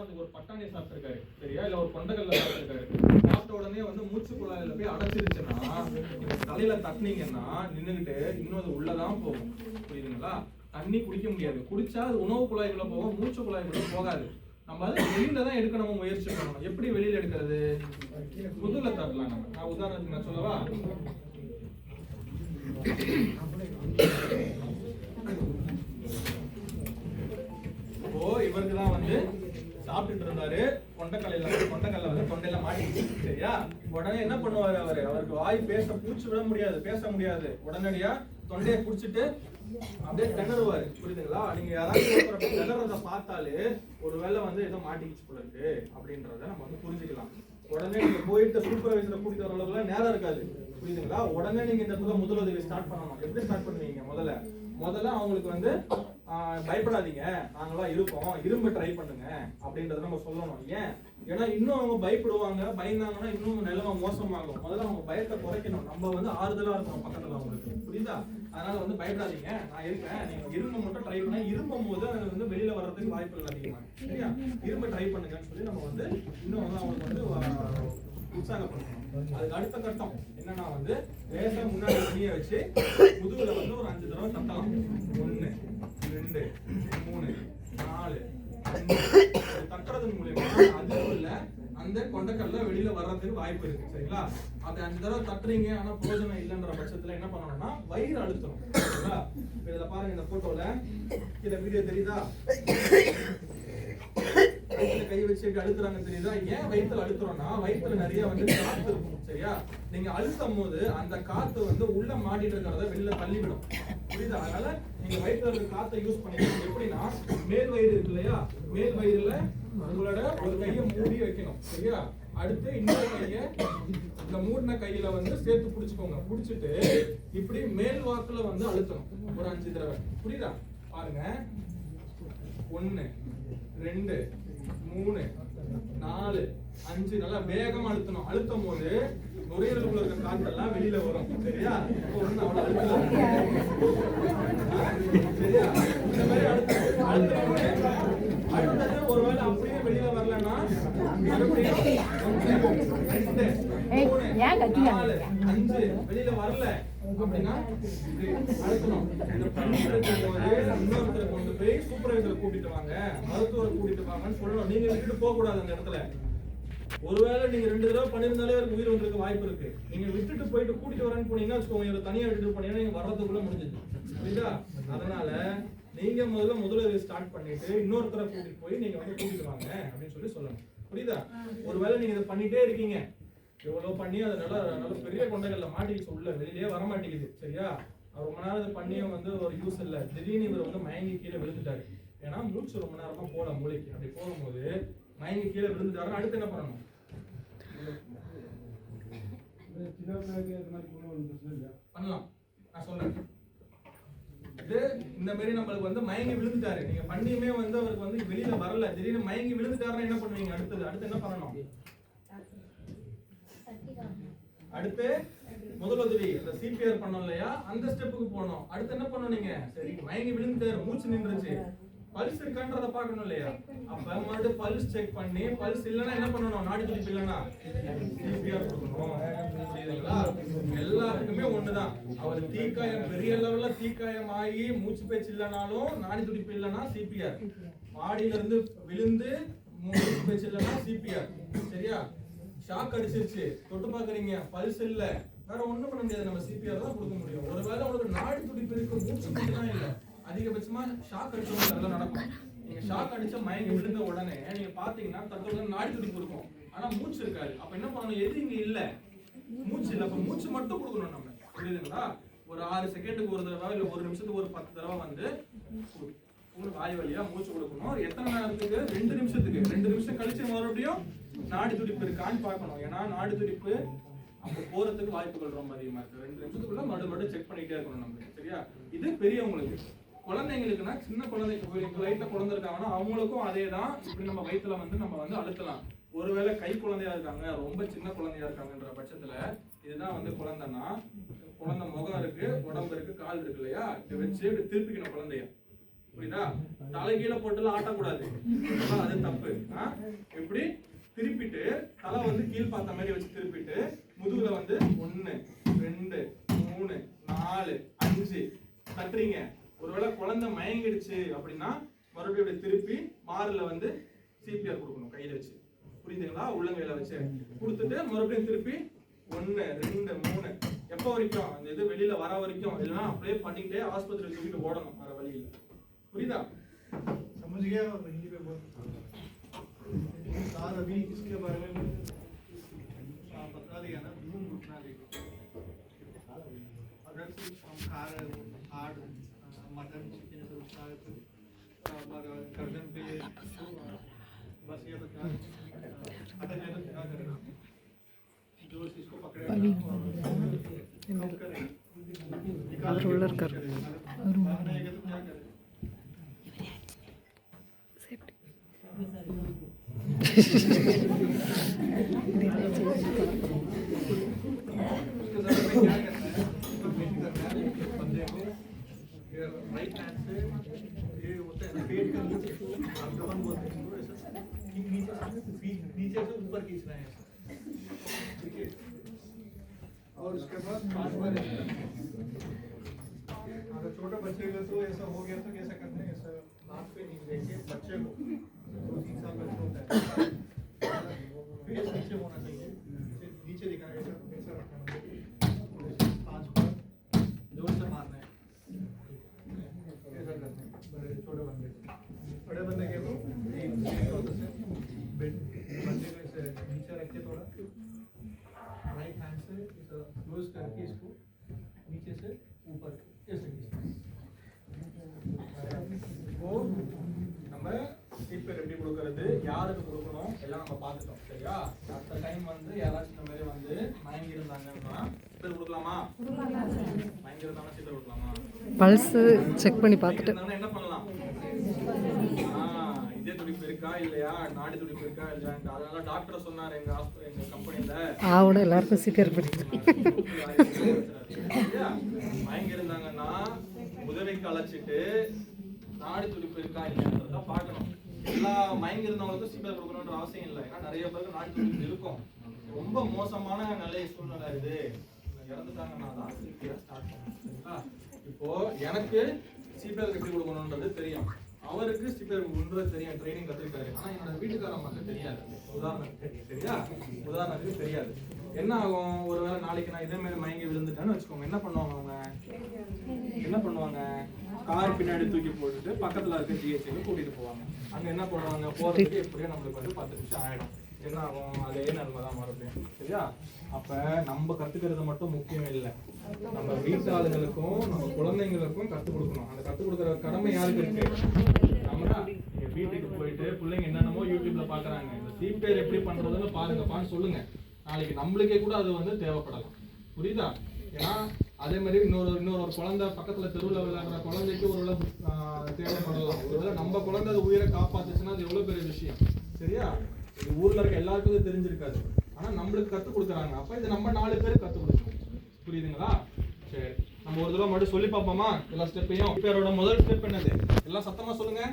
ஒரு பட்டாணி சாப்பிட்டிருக்காரு சரியா, இல்ல ஒரு கொண்டக்கல்ல சாப்பிட்டிருக்காரு. சாப்பிட்ட உடனே வந்து மூச்சு குழாயில போய் அடைச்சிருச்சுன்னா தலையில தட்டினீங்கன்னா நின்றுகிட்டு இன்னும் அது உள்ளதான் போகும். புரியுதுங்களா? தண்ணி குடிக்க முடியாது. குடிச்சா அது உணவு குழாய்க்குள்ள போகும், மூச்சு குழாய்க்குள்ள போகாது. நம்ம அதை வெளியில தான் எடுக்க நம்ம முயற்சி பண்ணணும். எப்படி வெளியில எடுக்கிறது? முதுகுல தட்டலாம். நான் உதாரணத்துக்கு நான் சொல்லவா? இப்போ இவருக்கு தான் வந்து சாப்பிட்டுட்டு இருந்தாரு, கொண்டக்கல்ல வந்து தொண்டையில மாட்டிச்சு சரியா. உடனே என்ன பண்ணுவாரு அவருக்கு வாய் பூச்சி விட முடியாது, பேச முடியாது. உடனடியா தொண்டையை புடிச்சிட்டு அப்படியே திணறுவாரு. புரியுதுங்களா? நீங்க யாராவது திணறத பார்த்தாலே ஒருவேளை வந்து ஏதோ மாட்டிக்கிச்சு போல இருக்கு அப்படின்றத நம்ம வந்து புரிஞ்சுக்கலாம். உடனே நீங்க போயிட்டு சூப்பர்வைசரை கூட்டிட்டு வர அளவுக்கு நேரம் இருக்காது. புரியுதுங்களா? உடனே நீங்க இந்த இடத்துல முதலுதவி ஸ்டார்ட் பண்ணணும். எப்படி ஸ்டார்ட் பண்ணுவீங்க? முதல்ல அவங்களுக்கு வந்து பயப்படாதீங்க, நாங்களாம் இருக்கோம், இரும்ப ட்ரை பண்ணுங்க அப்படின்றத நம்ம சொல்லணும். ஏன்னா இன்னும் அவங்க பயப்படுவாங்க, பயந்தாங்கன்னா இன்னும் நிலைமை மோசமாகும். முதல்ல அவங்க பயத்தை குறைக்கணும். நம்ம வந்து ஆறுதலா இருக்கணும் பக்கத்துல அவங்களுக்கு. புரியுதா? அதனால வந்து பயப்படாதீங்க, நான் இருக்கேன், நீங்க இரும்ப மட்டும் ட்ரை பண்ண. இரும்பும் போது அது வந்து வெளியில வர்றதுக்கு வாய்ப்புகள் அதிகமா சரியா. இரும்ப ட்ரை பண்ணுங்கன்னு சொல்லி நம்ம வந்து இன்னும் வந்து அவங்களுக்கு வந்து உற்சாகப்படுத்தணும். அதுக்கு அடுத்த கட்டம் என்னன்னா வந்து லேசா முன்னாடி துணியை வச்சு முதுகுல வந்து ஒரு 5 தடவை தட்டலாம். 1 2 3 4 5 தட்டுறது மூலமா அது உள்ள அந்த கொண்டக்கல்ல வெளியில வர்றதுக்கு வாய்ப்பு இருக்கு சரிங்களா. அப்படி 5 தடவை தட்டுறீங்க, ஆனா பிரயோஜனம் இல்லைன்ற பட்சத்துல என்ன பண்ணணும்னா வயிறு அழுத்தணும் சரிங்களா. இதை பாருங்க, இந்த போட்டோல இந்த வீடியோ தெரியுதா? வயிற்றுல கை வச்சு அழுத்துறாங்க தெரியுதா? ஏன் வயிற்றுல அழுத்துறோம்னா வயிற்றுல நிறைய வந்து காத்து இருக்கும் சரியா. நீங்க அழுத்தும் போது அந்த காத்து வந்து உள்ள மாட்டிட்டு இருக்கிறத வெளியில தள்ளிவிடும். புரியுதா? அதனால நீங்க வயிற்றுல இருக்க காத்தை யூஸ் பண்ணிக்கணும். எப்படின்னா மேல் வயிறு இருக்கு இல்லையா, மேல் வயிறுல உங்களோட ஒரு கையை மூடி வைக்கணும் சரியா. அடுத்து இன்னொரு கையை இந்த மூடின கையில வந்து சேர்த்து புடிச்சுக்கோங்க. புடிச்சிட்டு இப்படி மேல் வாக்குல வந்து அழுத்தணும் ஒரு 5 தடவை. புரியுதா? பாருங்க, 1 2 3 4 5 நல்லா வேகமா அழுத்தணும். அழுத்தும் போது நுரையீரலுக்குள்ள இருக்க காற்றெல்லாம் வெளியில வரும் சரியா. ஒண்ணு அவ்வளவு அழுத்தலாம் சரியா. இந்த மாதிரி அடுத்தது ஒருவேளை அப்படியே வெளியில வரலன்னா மறுபடியும் 1 2 3 4 5 வெளியில வரல அப்படின்னா அழுத்தணும். இந்த பண்ணிட்டு போது இன்னொருத்தரை கொண்டு போய் சூப்பர்வைசரை கூட்டிட்டு வாங்க, மருத்துவரை கூட்டிட்டு வாங்கன்னு சொல்லணும். நீங்க விட்டுட்டு போக கூடாது அந்த இடத்துல. ஒருவேளை நீங்க 2 தடவை பண்ணிருந்தாலே அவருக்கு உயிர் வந்திருக்க வாய்ப்பு இருக்கு. நீங்க விட்டுட்டு போயிட்டு கூட்டிட்டு வரேன்னு போனீங்கன்னா வச்சுக்கோங்க, தனியா விட்டுட்டு போனீங்கன்னா நீங்க வர்றதுக்குள்ள முடிஞ்சிச்சு. புரியுதா? அதனால நீங்க முதல்ல ஸ்டார்ட் பண்ணிட்டு இன்னொருத்தரை கூட்டிட்டு போய் நீங்க வந்து கூட்டிட்டு வாங்க அப்படின்னு சொல்லணும். புரியுதா? ஒருவேளை நீங்க இதை பண்ணிட்டே இருக்கீங்க, எவ்வளவு பண்ணி அது நல்ல பெரிய கொண்டகள்ல மாட்டிக்கிச்சு, உள்ள வெளியிலேயே வர மாட்டேங்குது சரியா. ரொம்ப நேரம் பண்ணியும் வந்து ஒரு யூஸ் இல்லை. திடீர்னு இவர் வந்து மயங்கி கீழே விழுந்துட்டாரு. ஏன்னா மூச்சு ரொம்ப நேரமா போல மூளைக்கு. அப்படி போகும்போது மயங்கி கீழே விழுந்துட்டாரு. அடுத்து என்ன பண்ணணும்? பண்ணலாம், நான் சொல்றேன். இது இந்த மாதிரி நம்மளுக்கு வந்து மயங்கி விழுந்துட்டாரு, நீங்க பண்ணியுமே வந்து அவருக்கு வந்து வெளியில வரல, திடீர்னு மயங்கி விழுந்துட்டாருன்னா என்ன பண்ணுவீங்க? அடுத்து என்ன பண்ணணும்? அடுத்து முதலுதவி இந்த சிபிஆர் பண்ணோம் இல்லையா, அந்த ஸ்டெப்புக்கு போகணும். அடுத்து என்ன பண்ணணும்? நீங்க சரி மயங்கி விழுந்துட்டாரு, மூச்சு நின்றுச்சு, பல்ஸ் இருக்கான்றத பார்க்கணும் இல்லையா. அப்ப மறுபடியும் பல்ஸ் செக் பண்ணி பல்ஸ் இல்லைன்னா என்ன பண்ணணும்? நாடி துடிப்பு இல்லைன்னா சிபிஆர் கொடுக்கணும். புரியுதுங்களா? எல்லாருக்குமே ஒண்ணுதான். அவர் தீக்காயம் பெரிய லெவல்ல தீக்காயம் ஆகி மூச்சு பேச்சு இல்லைனாலும் நாடி துடிப்பு இல்லைன்னா சிபிஆர். மாடியில இருந்து விழுந்து மூச்சு பேச்சு இல்லைன்னா சிபிஆர் சரியா. ஷாக் அடிச்சிருச்சு, தொட்டு பாக்குறீங்க, பல்ஸ் இல்ல, வேற ஒண்ணும் பண்ண முடியாது, நம்ம சிபிஆர் தான் கொடுக்க முடியும். ஒருவேளை உங்களுக்கு நாடி துடிப்பு இருக்கு, மூச்சு தான் இல்ல, அதிகபட்சமா ஷாக் அடிச்சவங்க அதெல்லாம் நடக்கும். நீங்க ஷாக் அடிச்ச மயங்கி விழுந்த உடனே நீங்க பாத்தீங்கன்னா தட்டுல நாடி துடிப்பு இருக்கும், ஆனா மூச்சு இருக்காது. அப்ப என்ன பண்ணணும்? எது இங்க இல்ல, மூச்சு இல்ல. அப்ப மூச்சு மட்டும் கொடுக்கணும் நம்ம. புரியுதுங்களா? ஒரு 6 செகண்டுக்கு ஒரு தடவை இல்ல 1 நிமிஷத்துக்கு ஒரு 10 தடவை வந்து வாய் வழியா மூச்சு கொடுக்கணும். எத்தனை நேரத்துக்கு? 2 நிமிஷத்துக்கு. 2 நிமிஷம் கழிச்சு மறுபடியும் நாடி துடிப்பு இருக்கான்னு பார்க்கணும். ஏன்னா நாடி துடிப்பு அப்ப போறதுக்கு வாய்ப்புகள் ரொம்ப அதிகமா இருக்கு. 2 நிமிஷத்துக்குள்ள மறுபடியும் செக் பண்ணிட்டே இருக்கணும் நம்ம சரியா. இது பெரியவங்களுக்கு. குழந்தைங்களுக்குன்னா சின்ன குழந்தைக்கு லைட்டா குழந்தை இருக்காங்கன்னா அவங்களுக்கும் அதே தான். இப்படி நம்ம வயிற்றுல வந்து நம்ம வந்து அழுத்தலாம். ஒருவேளை கை குழந்தையா இருக்காங்க, ரொம்ப சின்ன குழந்தையா இருக்காங்கன்ற பட்சத்துல இதுதான் வந்து குழந்தைன்னா, குழந்தை முகம் இருக்கு, உடம்பு இருக்கு, கால் இருக்கு இல்லையா, இதை வச்சு திருப்பிக்கணும் குழந்தைய. புரியுதா? தலைகீழ போட்டுலாம் ஆட்டக்கூடாது, அது தப்பு. இப்படி திருப்பிட்டு தலை வந்து கீழ் பார்த்த மாதிரி வச்சு திருப்பிட்டு முதுகுல வந்து 1 2 3 4 5 தட்டுறீங்க. ஒருவேளை குழந்தை மயங்கிடுச்சு அப்படின்னா மறுபடியும் திருப்பி மார்ல வந்து சிபிஆர் கொடுக்கணும் கையில வச்சு. புரியுதுங்களா? உள்ளங்கையில வச்சு கொடுத்துட்டு மறுபடியும் திருப்பி 1 2 3 எப்போ வரைக்கும் அந்த இது வெளியில வர வரைக்கும், இல்லைன்னா அப்படியே பண்ணிக்கிட்டே ஆஸ்பத்திரி தூக்கிட்டு ஓடணும் வர வழியில். புரியுதா? समझ गया? और हिंदी में बोल सर अभी इसके बारे में बता दिया ना, धूम उठना देखो। अगर सिर्फ हम खा रहे हो हार्ड मटन चिकन सब खा रहे तो गर्दन पे बस ये बता अटक जाए तो क्या करेगा? जो इसको पकड़ेगा रोलर कर तो क्या करेगा? राइट हैंड से ये होता है पेट का नीचे अब्डोमेन बोलते हैं इसको, ऐसा नीचे से ऊपर खींचना है, ठीक है? और उसके बाद 5 बार अगर छोटे बच्चे का तो ऐसा हो गया तो कैसा करते हैं? ऐसा नाक पे नहीं लेके बच्चे को 2-3 साल बच्चा होता है फेस नीचे होना चाहिए, नीचे दिखाना है, ऐसा रखना है। 5 बार जोर से मारना है, ऐसा करते हैं छोटे बंदे को। बड़े बंदे के तो बंदे को ऐसे नीचे रख के थोड़ा राइट हैंड से क्लोज करके इसको नीचे से ऊपर ऐसे वो நம்ம சிபிஆர் எப்படி கொடுக்கறது, யாருக்கு கொடுக்கணும் எல்லாம் நம்ம பார்த்துட்டோம். சரியா? அடுத்த டைம் வந்து யாராச்சும் இந்த மாதிரி வந்து மயங்கி இருந்தாங்கன்னா சிபிஆர் கொடுக்கலாமா? மயங்கி இருந்தாங்கன்னா சிபிஆர் கொடுக்கலாமா? பல்ஸ் செக் பண்ணி பார்த்துட்டு என்ன பண்ணலாம்? இதே துடிப்பு இருக்கா இல்லையா, நாடி துடிப்பு இருக்கா இல்லையா, அதனால டாக்டர் சொன்னார் எங்க கம்பெனில ஆவோட எல்லாருக்கும் சிபிஆர் பண்ணிட்டு மயங்கி இருந்தாங்கன்னா உதவிக்கு அழைச்சிட்டு நாடி துடிப்பு இருக்கா இல்லையான்றத பார்க்கணும். எல்லா மயங்கி இருந்தவங்களுக்கும் சிபிஆர் கொடுக்கணுன்ற அவசியம் இல்லை. ஏன்னா நிறைய பேருக்கு நாடி துடிப்பு இருக்கும். ரொம்ப மோசமான நிலை சூழ்நிலை இது, இறந்துட்டாங்கன்னா தான் சிபிஆர் ஸ்டார்ட் பண்ணும். இப்போ எனக்கு சிபிஆர் எப்படி கொடுக்கணுன்றது தெரியும், அவருக்கு சிபிஆர் கொடுக்கணுன்றது தெரியும், ட்ரைனிங் கற்றுக்கிட்டாரு. ஆனால் என்னோட வீட்டுக்காரம்மாக்கு தெரியாது. உதாரணத்துக்கு தெரியாது. என்ன ஆகும்? ஒருவேளை நாளைக்கு நான் இதே மாதிரி மயங்கி விழுந்துட்டேன்னு வச்சுக்கோங்க, என்ன பண்ணுவாங்க அவங்க? என்ன பண்ணுவாங்க? கார் பின்னாடி தூக்கி போட்டுட்டு பக்கத்துல இருக்க ஜிஹெச்ல கூட்டிட்டு போவாங்க. அங்க என்ன பண்ணுவாங்க? போறதுக்கு எப்படியும் நம்மளுக்கு வந்து 10 நிமிஷம் ஆயிடும். என்ன ஆகும்? அதே நிலைமை தான் மறுபடியும். சரியா? அப்ப நம்ம கத்துக்கிறது மட்டும் முக்கியம் இல்லை, நம்ம வீட்டு ஆளுங்களுக்கும் நம்ம குழந்தைங்களுக்கும் கத்துக் கொடுக்கணும். அந்த கத்துக் கொடுக்குற கடமை யாருக்கு இருக்கு? நம்ம வீட்டுக்கு போயிட்டு பிள்ளைங்க என்னென்னமோ யூடியூப்ல பாக்குறாங்க, இந்த சிபிஆர் எப்படி பண்றதுன்னு பாருங்கப்பான்னு சொல்லுங்க. நாளைக்கு நம்மளுக்கே கூட அது வந்து தேவைப்படலாம். புரியுதா? ஏன்னா அதே மாதிரி இன்னொரு குழந்தை பக்கத்துல தெருவில் விளையாடுற குழந்தைக்கு ஒரு தேவைப்படலாம். ஒருவேளை நம்ம குழந்தை அது உயிரை காப்பாத்துச்சுன்னா அது எவ்வளவு பெரிய விஷயம். சரியா? இது ஊர்ல இருக்க எல்லாருக்கும் இது தெரிஞ்சிருக்காது, ஆனா நம்மளுக்கு கத்துக் கொடுக்குறாங்க. அப்ப இது நம்ம 4 பேருக்கு கத்துக் கொடுக்கணும். புரியுதுங்களா? சரி, நம்ம ஒரு தடவை மட்டும் சொல்லி பார்ப்போமா எல்லா ஸ்டெப்பையும்? சிபிஆரோட முதல் ஸ்டெப் என்னது? எல்லாம் சத்தமா சொல்லுங்க.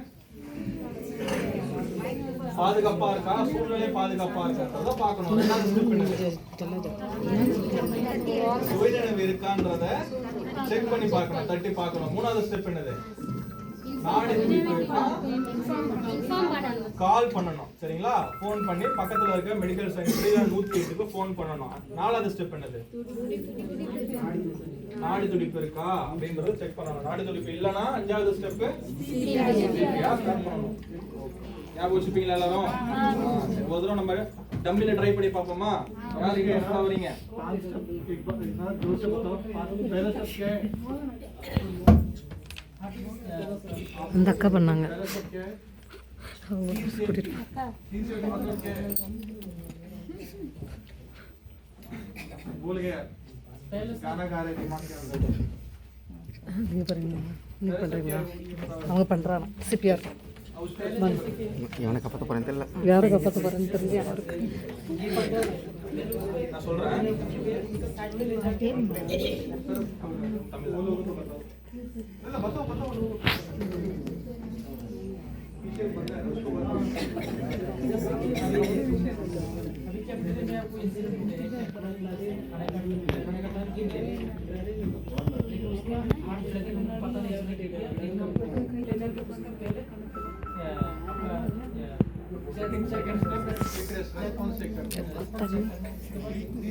பாதுகாப்பா இருக்கா, சூழ்நிலை பாதுகாப்பா இருக்கான்றத பார்க்கணும். ரெண்டாவது ஸ்டெப் என்னது? சுயநினைவு இருக்கான்றத செக் பண்ணி பார்க்கணும், தட்டி பார்க்கணும். மூணாவது ஸ்டெப் என்னது? நாடி துடிப்பு இருக்கா, கால் பண்ணணும். சரிங்களா? போன் பண்ணி பக்கத்துல இருக்க மெடிக்கல் சயின்ஸ் 108க்கு போன் பண்ணணும். நாலாவது ஸ்டெப் என்னது? நாடி துடிப்பு இருக்கா அப்படிங்கறத செக் பண்ணணும். நாடி துடிப்பு இல்லனா அஞ்சாவது ஸ்டெப் சிபிஆர் ஸ்டார்ட் பண்ணணும். ஞாபகம் வச்சுப்பீங்களா எல்லாரும்? ஒரு தடவை நம்ம டம்மில ட்ரை பண்ணி பார்ப்போமா? யார் இங்க எவ்வளவு வரீங்க? அந்த அக்கா பண்ணாங்க. बोल गया गाना गा रहे दिमाग के अंदर நீங்க பாருங்க, நீங்க பண்றீங்களா? அவங்க பண்றாங்க சிபிஆர். இவனை காப்பாற்ற போறேன்னு தெரியல, யாரை காப்பாற்ற போறேன்னு தெரியல யாருக்கு. நான் சொல்றேன், बताओ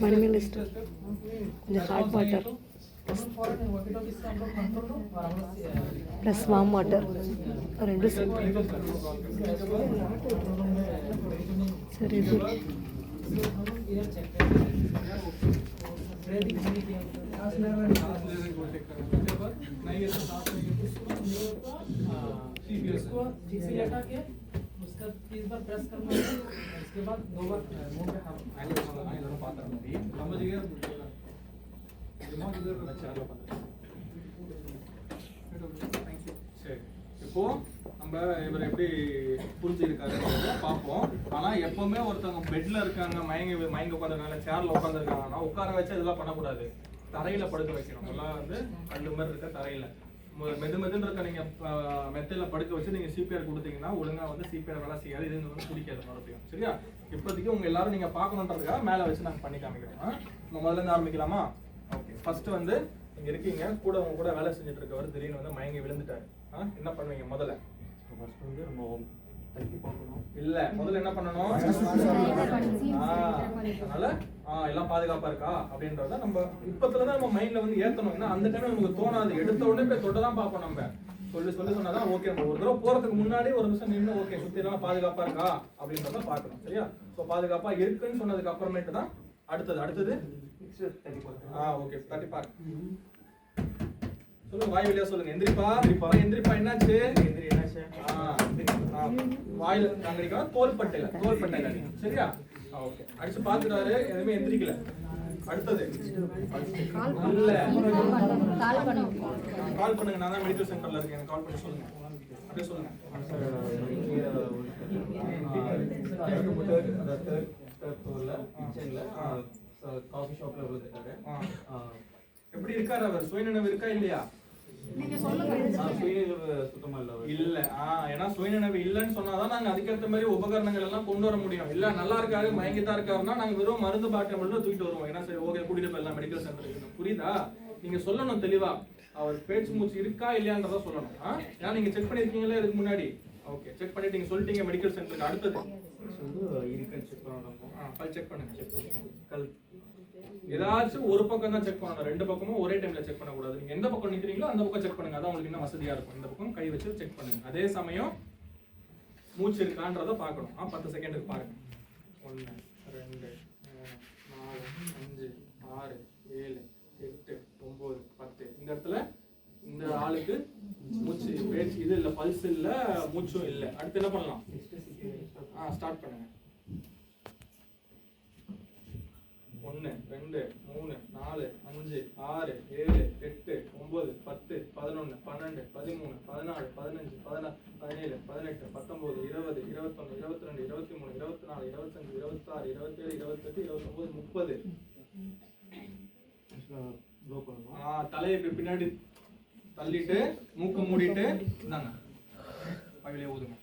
மணிமேல் லிஸ்ட் கொஞ்சம் hot water plus warm water 2 set சரி இது उसका 30 बार प्रेस करना है उसके बाद 2 बार मुंह पे हम आइलर पात्र में समझ गए दिमाग इधर अच्छा लो சரி இப்போ நம்ம இவர் எப்படி புரிஞ்சிருக்காருன்றத பார்ப்போம். ஆனா எப்பவுமே ஒருத்தவங்க பெட்ல இருக்காங்க மயங்கி உட்காந்துருக்காங்க சேர்ல உட்காந்துருக்காங்கன்னா உட்கார வச்சு இதெல்லாம் பண்ணக்கூடாது. தரையில படுக்க வைக்கணும். எல்லாம் வந்து கல்லு மாதிரி இருக்க தரையில மெதுன்னு இருக்க நீங்க மெத்தையில படுக்க வச்சு நீங்க சிபிஆர் கொடுத்தீங்கன்னா ஒழுங்கா வந்து சிபிஆர் வேலை செய்யாது. இது வந்து பிடிக்காது மறுபடியும். சரியா? இப்போதைக்கு உங்க எல்லாரும் நீங்க பார்க்கணுன்றதுக்காக மேல வச்சு நாங்க பண்ணி காமிக்கிறோம். நம்ம முதல்ல இருந்து ஆரம்பிக்கலாமா? ஓகே. ஃபர்ஸ்ட் வந்து நீங்க இருக்கீங்க கூட உங்க கூட வேலை செஞ்சுட்டு இருக்கவர் திடீர்னு வந்து மயங்கி விழுந்துட்டாரு. என்ன பண்ணுவீங்க முதல்ல? ஃபர்ஸ்ட் வந்து நம்ம தட்டி பார்க்கணும். இல்ல முதல்ல என்ன பண்ணணும்? அதனால எல்லாம் பாதுகாப்பா இருக்கா அப்படின்றத நம்ம இப்பத்துலதான் நம்ம மைண்ட்ல வந்து ஏத்தணும். ஏன்னா அந்த டைம் நமக்கு தோணாது. எடுத்த உடனே போய் தொட்டதான் பார்ப்போம். நம்ம சொல்லி சொன்னாதான் ஓகே. நம்ம ஒரு தடவை போறதுக்கு முன்னாடி ஒரு நிமிஷம் நின்று ஓகே சுத்தி எல்லாம் பாதுகாப்பா இருக்கா அப்படின்றத பார்க்கணும். சரியா? ஸோ பாதுகாப்பா இருக்குன்னு சொன்னதுக்கு அப்புறமேட்டு தான் அடுத்தது ஓகே தட்டி பாரு. சொல்லுங்க வாய் வழியா சொல்லுங்க. எந்திரிப்பா என்னாச்சு? வாயில நாங்க தோள்பட்டையில சரியா? ஓகே. அடிச்சு பாத்துட்டாரு எதுவுமே எந்திரிக்கல. அடுத்தது இல்ல கால் பண்ணுங்க. நான் தான் மெடிக்கல் சென்டர்ல இருக்கேன். எனக்கு கால் பண்ணி சொல்லுங்க. அப்படியே சொல்லுங்க. காஃபி ஷாப்ல விழுந்துட்டாரு. எப்படி இருக்காரு அவர்? சுயநினைவு இருக்கா இல்லையா? சுத்தமா இல்ல. ஏன்னா சுயநினைவு இல்லன்னு சொன்னாதான் நாங்க அதுக்கேற்ற மாதிரி உபகரணங்கள் எல்லாம் கொண்டு வர முடியும். இல்ல நல்லா இருக்காரு மயங்கிதான் இருக்காருன்னா நாங்க வெறும் மருந்து பாட்டில் மட்டும் தூக்கிட்டு வருவோம். ஏன்னா சரி ஓகே கூட்டிட்டு போயிடலாம் மெடிக்கல் சென்டர். புரியுதா? நீங்க சொல்லணும் தெளிவா அவர் பேச்சு மூச்சு இருக்கா இல்லையான்றத சொல்லணும். ஏன்னா நீங்க செக் பண்ணிருக்கீங்களா இதுக்கு முன்னாடி? ஓகே செக் பண்ணிட்டீங்க சொல்லிட்டீங்க மெடிக்கல் சென்டருக்கு. அடுத்தது செக் பண்ணணும். செக் பண்ணுங்க. கல் ஏதாச்சும் ஒரு பக்கம் தான் செக் பண்ணணும். 2 பக்கமும் ஒரே டைம்ல செக் பண்ணக்கூடாது. நீங்க எந்த பக்கம் நிக்கிறீங்களோ அந்த பக்கம் செக் பண்ணுங்க. அதான் உங்களுக்கு இன்னும் வசதியா இருக்கும். இந்த பக்கம் கை வச்சு செக் பண்ணுங்க. அதே சமயம் மூச்சு இருக்கான்றத பார்க்கணும். 10 செகண்டுக்கு பாருங்க. 1 2 3 4 5 6 7 8 9 10. இந்த இடத்துல இந்த ஆளுக்கு மூச்சு பேச்சு இது இல்ல, பல்ஸ் இல்ல, மூச்சும் இல்ல. அடுத்து என்ன பண்ணலாம்? ஸ்டார்ட் பண்ணுங்க. 1 2 3 4 5 6 7 8 9 10 11 12 13 14 15 16 17 18 19 20 21 22 23 24 25 26 27 28 29 30. தலையை பின்னாடி தள்ளிட்டு மூக்க மூடிட்டு இந்தாங்க வாயிலே ஊதுங்க.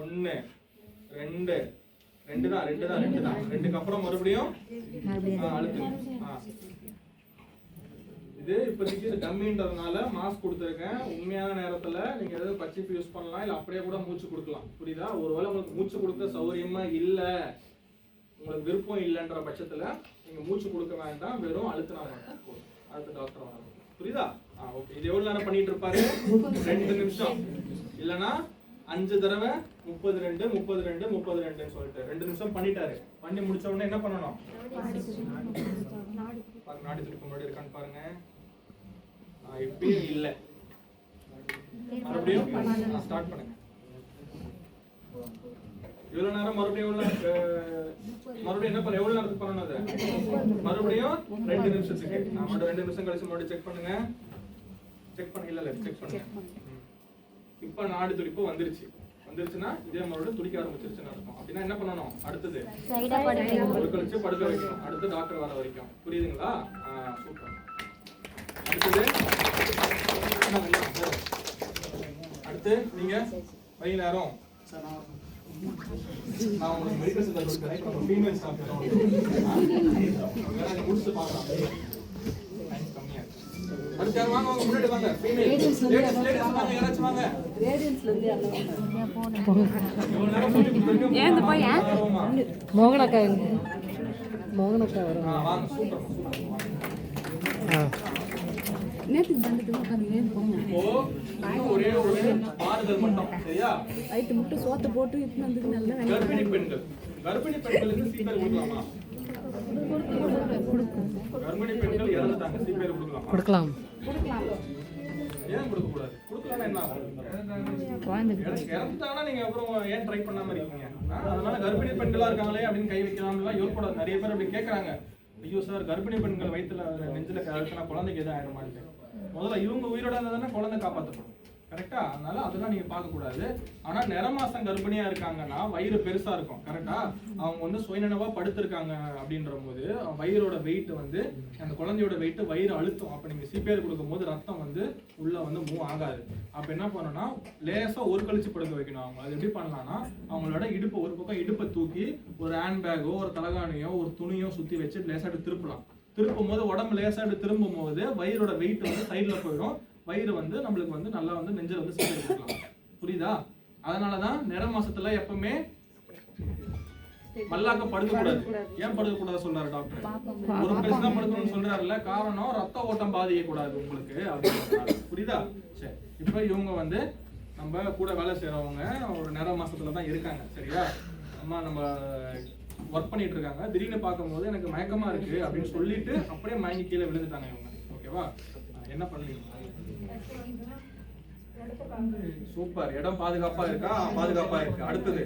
1 2 2 தான் 2க்கு அப்புறம் மறுபடியும் அழுத்துங்க. இது இப்போதைக்கு டம்மின்றதுனால மாஸ்க் கொடுத்துருக்கேன். உண்மையான நேரத்துல நீங்க ஏதாவது பச்சிப்பு யூஸ் பண்ணலாம், இல்ல அப்படியே கூட மூச்சு கொடுக்கலாம். புரியுதா? ஒருவேளை உங்களுக்கு மூச்சு கொடுக்க சௌகரியமா இல்ல, உங்களுக்கு விருப்பம் இல்லைன்ற பட்சத்துல நீங்க மூச்சு கொடுக்க வேண்டாம், வெறும் அழுத்தினா மட்டும் போதும். அடுத்த டாக்டர் வராங்க. புரியுதா? ஓகே. இது எவ்வளவு நேரம் பண்ணிட்டு இருப்பாரு? 2 நிமிஷம் இல்லனா 5 தடவை 32 32 32 சொல்லிட்டு 2 நிமிஷம் பண்ணிட்டாரு. பண்ணி முடிச்ச உடனே என்ன பண்ணணும்? நாடி துடிப்பு முன்னாடி இருக்கான்னு பாருங்க. இப்பயும் இல்ல. மறுபடியும் ஸ்டார்ட் பண்ணுங்க. எவ்வளவு நேரம்? மறுபடியும் என்ன பண்ண? எவ்வளவு நேரத்துக்கு பண்ணணும் அது? மறுபடியும் 2 நிமிஷத்துக்கு. மட்டும் 2 நிமிஷம் கழிச்சு மறுபடியும் செக் பண்ணுங்க. செக் பண்ணுங்க. செக் பண்ணுங்க. இப்ப நாடி துடிப்பு வந்துருச்சுன்னா இதே மறுபடியும் துடிக்க ஆரம்பிச்சிருச்சுன்னு அர்த்தம். அப்படின்னா என்ன பண்ணணும்? அடுத்தது கழிச்சு படுக்க வைக்கணும். அடுத்து டாக்டர் வர வரைக்கும். புரியுதுங்களா? அடுத்தது அடுத்து நீங்க வைங்க நேரம். நான் உங்களுக்கு மெடிக்கல் சென்டர் கொடுக்குறேன். இப்போ நம்ம ஃபீமேல் ஸ்டாஃப் முடிச்சு பார்க்கலாம். டைம் கம்மியா இருக்கு. அடுத்து யார் வாங்க, முன்னாடி வாங்க. ஃபீமேல் லேடிஸ் வாங்க, யாராச்சும் வாங்க. ரேடியன்ஸ்ல இருந்து எல்லாம் இவ்வளவு நேரம் சொல்லி கொடுத்துருக்கேன். ஏன் இந்த பையன்? மோகனக்கா மோகனக்கா வரும். வாங்க, சூப்பர் நேத்துக்கு தந்துட்டு உட்காந்து ஏன் போங்க இப்போ இன்னும் ஒரே ஒரு மாறுதல் மட்டும், சரியா? வயிற்று முட்டை சோத்தை போட்டு இட்டு வந்து நல்லா கர்ப்பிணி பெண்களுக்கு சீப்பேர் கொடுக்கலாமா? கர்ப்பிணி பெண்கள் இறந்துட்டாங்க, சீப்பேர் கொடுக்கலாமா? கொடுக்கலாம். ஏன் கொடுக்க கூடாது? கொடுக்கலன்னா என்ன ஆகும்? இறந்துட்டாங்கன்னா நீங்க அப்புறம் ஏன் ட்ரை பண்ணாம இருக்கீங்க? அதனால கர்ப்பிணி பெண்களா இருக்காங்களே அப்படின்னு கை வைக்கலாம்லாம் யோசிக்கூடாது. நிறைய பேர் அப்படி கேட்கறாங்க. ஐயோ சார், கர்ப்பிணி பெண்கள் வயிற்றுல நெஞ்சில அழுத்தினா குழந்தைக்கு எதுவும் ஆயிடுமான்னு. முதல்ல இவங்க உயிரோட இருந்தா குழந்தை காப்பாற்றப்படும், கரெக்டா? அதனால அதெல்லாம் நீங்க பார்க்க கூடாது. ஆனா நிறமாசம் கர்ப்பிணியா இருக்காங்கன்னா வயிறு பெருசா இருக்கும், கரெக்டா? அவங்க வந்து சுயநினைவா படுத்திருக்காங்க அப்படின்ற போது வயிறோட வெயிட் வந்து அந்த குழந்தையோட வெயிட் வயிறு அழுத்தம். அப்ப நீங்க சிபிஆர் கொடுக்கும் போது ரத்தம் வந்து உள்ள வந்து மூவ் ஆகாது. அப்ப என்ன பண்ணணும்னா லேசா ஒரு கழிச்சு படுக்க வைக்கணும். அவங்க அது எப்படி பண்ணலாம்னா அவங்களோட இடுப்பு ஒரு பக்கம் இடுப்பை தூக்கி ஒரு ஹேண்ட் பேக்கோ ஒரு தலகாணியோ ஒரு துணியோ சுத்தி வச்சு லேசாட்டு திருப்பலாம். திருப்பும் போது உடம்பு லேசாட்டு திரும்பும் போது வயிறோட வெயிட் வந்து சைட்ல போயிடும். வயிறு வந்து நம்மளுக்கு வந்து நல்லா வந்து நெஞ்சில வந்து சீக்கிரம் கொடுக்கலாம். புரியுதா? அதனாலதான் நிற மாசத்துல எப்பவுமே மல்லாக்க படுக்க கூடாது. ஏன் படுக்க கூடாது சொல்றாரு டாக்டர்? ஒரு பேச தான் படுக்கணும்னு சொல்றாருல்ல, காரணம் ரத்த ஓட்டம் பாதிக்க கூடாது உங்களுக்கு அப்படின்னு. புரியுதா? சரி, இப்ப இவங்க வந்து நம்ம கூட வேலை செய்யறவங்க ஒரு நிற மாசத்துல தான் இருக்காங்க, சரியா? அம்மா நம்ம ஒர்க் பண்ணிட்டு இருக்காங்க. திடீர்னு பார்க்கும்போது எனக்கு மயக்கமா இருக்கு அப்படின்னு சொல்லிட்டு அப்படியே மயங்கி கீழே விழுந்துட்டாங்க இவங்க. ஓகேவா? என்ன பண்ணுவீங்க? சூப்பர், இடம் பாதுகாப்பா இருக்கா? பாதுகாப்பா இருக்கு. அடுத்தது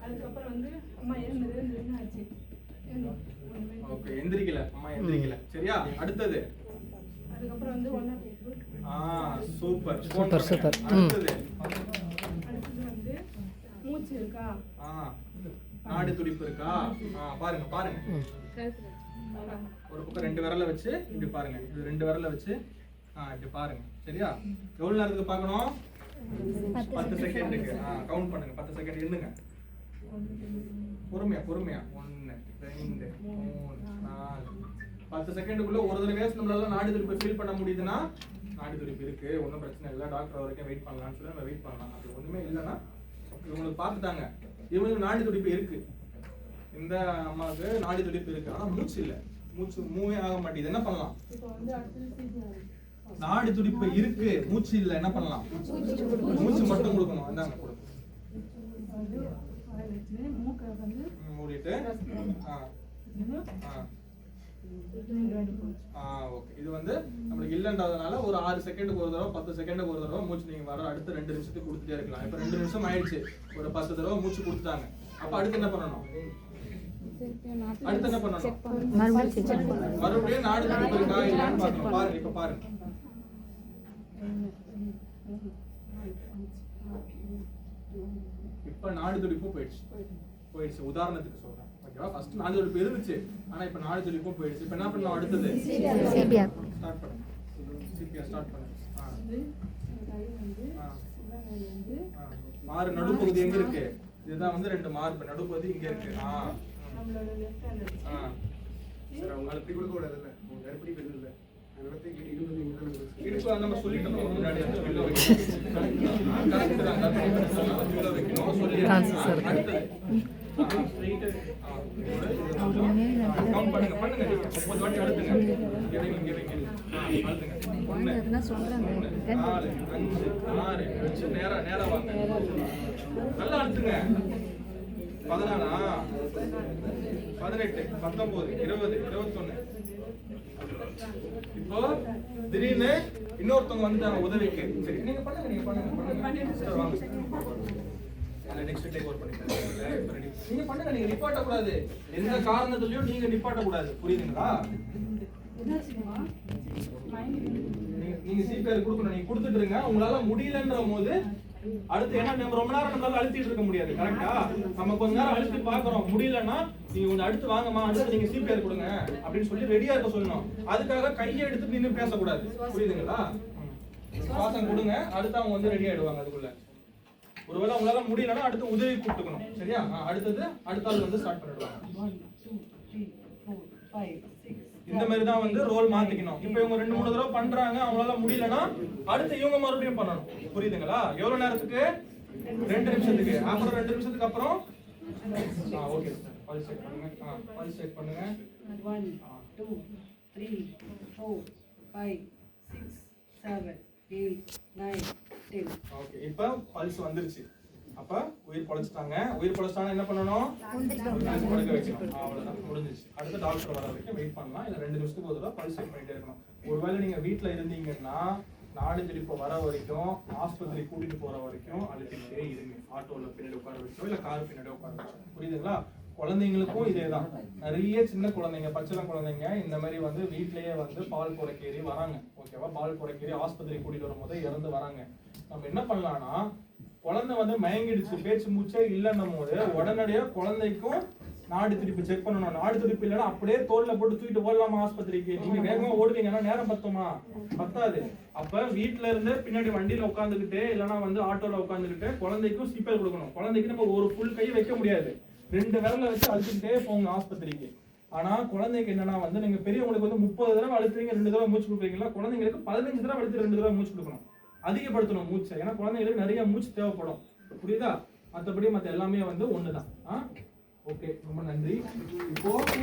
அதுக்கப்புறம் வந்து அம்மா எழுந்துருச்சு. ஓகே, எந்திரிக்கல, அம்மா எந்திரிக்கல, சரியா? அடுத்தது அதுக்கப்புறம் வந்து ஒண்ணா சூப்பர் சூப்பர் சூப்பர். அடுத்தது வந்து மூச்சு இருக்கா? நாடி துடிப்பு இருக்கா? பாருங்க பாருங்க. ஒரு பக்கம் 2 விரல வச்சு இப்படி பாருங்க. இது 2 விரல வச்சு இப்படி பாருங்க, சரியா? எவ்வளவு நேரத்துக்கு பார்க்கணும்? 10 செகண்டுக்கு. கவுண்ட் பண்ணுங்க. 10 செகண்ட் எண்ணுங்க. பொறுமையா பொறுமையா. 1 2 3 4 10 செகண்டுக்குள்ள ஒரு தடவை நம்மளால நாடி துடிப்பு ஃபீல் பண்ண முடியுதுன்னா நாடி துடிப்பு இருக்கு, ஒன்றும் பிரச்சனை இல்லை, டாக்டர் வரைக்கும் வெயிட் பண்ணலாம்னு சொல்லி நம்ம வெயிட் பண்ணலாம். அப்படி ஒண்ணுமே இல்லைன்னா இவங்களுக்கு பார்த்துட்டாங்க, இவங்களுக்கு நாடி துடிப்பு இருக்கு, இந்த அம்மாவுக்கு நாடி துடிப்பு இருக்கு, ஆனா மூச்சு இல்லை, மூச்சு மூவே ஆக மாட்டேங்குது. என்ன பண்ணலாம்? நாடி துடிப்பு இருக்கு, மூச்சு இல்லை, என்ன பண்ணலாம்? மூச்சு மட்டும் கொடுக்கணும். இந்தாங்க கொடுங்க. மூடிட்டு ஓகே. இது வந்து நம்மளுக்கு இல்லன்றதுனால ஒரு 6 செகண்டுக்கு ஒரு தடவை 10 செகண்டுக்கு ஒரு தடவை மூச்சு நீங்க வர அடுத்து 2 நிமிஷத்துக்கு கொடுத்துட்டே இருக்கலாம். இப்ப 2 நிமிஷம் ஆயிடுச்சு, ஒரு 10 தடவை மூச்சு கொடுத்துட்டாங்க. அப்ப அடுத்து என்ன பண்ணணும்? அடுத்து என்ன பண்ணணும்? மறுபடியும் நாடி துடிப்பு இருக்கா இல்லையான்னு பார்க்கணும். பாருங்க, இப்ப பாருங்க. இப்ப நாடி துடிப்பும் போயிடுச்சு. உதாரணத்துக்கு சொல்றேன், ஓகேவா? ஃபர்ஸ்ட் நாடி துடிப்பு இருந்துச்சு, ஆனா இப்ப நாடி துடிப்பும் போயிடுச்சு. இப்ப என்ன பண்ணலாம்? அடுத்தது சிபிஆர் ஸ்டார்ட் பண்ணுங்க. சிபிஆர் ஸ்டார்ட் பண்ணுங்க. மாறு நடுப்பகுதி எங்க இருக்கு? இதுதான் வந்து 2 மார்பு, நடுப்பகுதி இங்க இருக்கு. நம்மளோட லெஃப்ட் ஹேண்ட் சார் அவங்களால இப்படி கொடுக்க கூடாதுல்ல, அவங்க கருப்படி பெண் இல்லை, அதனால இடுப்பு நம்ம சொல்லிட்டோம் முன்னாடி வந்து வெளில வைக்கணும். கரெக்ட் தான், வெளில வைக்கணும் சொல்லிடுறேன். அடுத்தது கவுண்ட் பண்ணுங்க பண்ணுங்க. 30 வாட்டி அழுத்துங்க. இங்க வைங்க. அழுத்துங்க. 1 2 3 4 5 6 வச்சு நேரா நேரா வாங்க. நல்லா அழுத்துங்க. 14 18 19 20 21. இப்போ திடீர்னு இன்னொருத்தவங்க வந்துட்டாங்க உதவிக்கு. சரி, நீங்க பண்ணுங்க சார், வாங்க நெக்ஸ்ட் டேக் ஓவர் பண்ணிக்கலாம். நீங்க பண்ணுங்க, நீங்க நிப்பாட்ட கூடாது, எந்த காரணத்துலயும் நீங்க நிப்பாட்ட கூடாது, புரியுதுங்களா? நீங்க சிபிஆர் கொடுக்கணும், நீங்க கொடுத்துட்டு இருங்க. உங்களால முடியலன்ற போது அடுத்து ஏன்னா நம்ம ரொம்ப நேரம் நம்மளால அழுத்திட்டு இருக்க முடியாது, கரெக்டா? நம்ம கொஞ்ச நேரம் அழுத்தி பாக்குறோம், முடியலன்னா நீங்க கொஞ்சம் அடுத்து வாங்கம்மா, அடுத்து நீங்க சிபிஆர் கொடுங்க அப்படின்னு சொல்லி ரெடியா இருக்க சொல்லணும். அதுக்காக கையை எடுத்து நின்று பேசக்கூடாது, புரியுதுங்களா? சுவாசம் கொடுங்க, அடுத்து அவங்க வந்து ரெடி ஆயிடுவாங்க அதுக்குள்ள. ஒருவேளை உங்களால முடியலன்னா அடுத்து உதவி கூப்பிட்டுக்கணும். சரியா? அடுத்தது அடுத்த ஆள் வந்து ஸ்டார்ட் பண்ணிடுவாங்க. 1 2 3 4 5 6 இந்த மாதிரி தான் வந்து ரோல் மாத்திக்கணும். இப்போ இவங்க 2-3 தடவை பண்றாங்க, அவங்களால முடியலன்னா அடுத்து இவங்க மறுபடியும் பண்ணணும். புரியுதுங்களா? எவ்வளவு நேரத்துக்கு? 2 நிமிஷத்துக்கு. அப்புறம் 2 நிமிஷத்துக்கு அப்புறம் ஓகே சார், பல்ஸ் செக் பண்ணுங்க. பல்ஸ் செக் பண்ணுங்க. 1 2 3 4 5 6 7 8 9 10. ஓகே, இப்போ பல்ஸ் வந்துருச்சு. அப்ப உயிர் பொழைச்சிட்டாங்க. உயிர் பொழைச்சிட்டாங்கன்னா என்ன பண்ணணும்? படுக்க வைக்கணும். அவ்வளவுதான், முடிஞ்சிச்சு. அடுத்த டாக்டர் வர வரைக்கும் வெயிட் பண்ணலாம். இல்ல 2 நிமிஷத்துக்கு ஒரு தடவை பல்ஸ் செக் பண்ணிட்டே இருக்கணும். ஒருவேளை நீங்க வீட்டுல இருந்தீங்கன்னா நாடி துடிப்பு வர வரைக்கும், ஆஸ்பத்திரி கூட்டிட்டு போற வரைக்கும் அழுத்திட்டே இருங்க. ஆட்டோல பின்னாடி உட்கார வச்சோ இல்ல கார் பின்னாடி உட்கார வச்சோ. புரியுதுங்களா? குழந்தைங்களுக்கும் இதேதான். நிறைய சின்ன குழந்தைங்க, பச்சிள குழந்தைங்க இந்த மாதிரி வந்து வீட்லயே வந்து பால் குறைக்கேறி வராங்க. ஓகேவா? பால் குறைக்கேறி ஆஸ்பத்திரி கூட்டிட்டு வரும்போது இறந்து வராங்க. நம்ம என்ன பண்ணலாம்னா, குழந்தை வந்து மயங்கிடுச்சு, பேச்சு மூச்சே இல்லைன்னும் போது உடனடியா குழந்தைக்கும் நாடி துடிப்பு செக் பண்ணணும். நாடி துடிப்பு இல்லைன்னா அப்படியே தோல்ல போட்டு தூக்கிட்டு ஓடலாமா ஆஸ்பத்திரிக்கு? நீங்க வேகமா ஓடுவீங்கன்னா நேரம் பத்துமா? பத்தாது. அப்ப வீட்டுல இருந்து பின்னாடி வண்டியில உட்காந்துக்கிட்டு இல்லைன்னா வந்து ஆட்டோல உட்காந்துக்கிட்டு குழந்தைக்கும் சிபிஆர் கொடுக்கணும். குழந்தைக்கு நம்ம ஒரு ஃபுல் கை வைக்க முடியாது, 2 விரல வச்சு அழுத்திக்கிட்டே போங்க ஆஸ்பத்திரிக்கு. ஆனா குழந்தைக்கு என்னன்னா வந்து நீங்க பெரியவங்களுக்கு வந்து 30 தடவை அழுத்துறீங்க, 2 தடவை மூச்சு கொடுக்குறீங்களா, குழந்தைங்களுக்கு 15 தடவை அழுத்து 2 தடவை மூச்சு கொடுக்கணும். அதிகப்படுத்தணும் மூச்சை. ஏன்னா குழந்தைங்களுக்கு நிறைய மூச்சு தேவைப்படும். புரியுதா? மற்றபடி மற்ற எல்லாமே வந்து ஒண்ணுதான். ஓகே, ரொம்ப நன்றி. இப்போ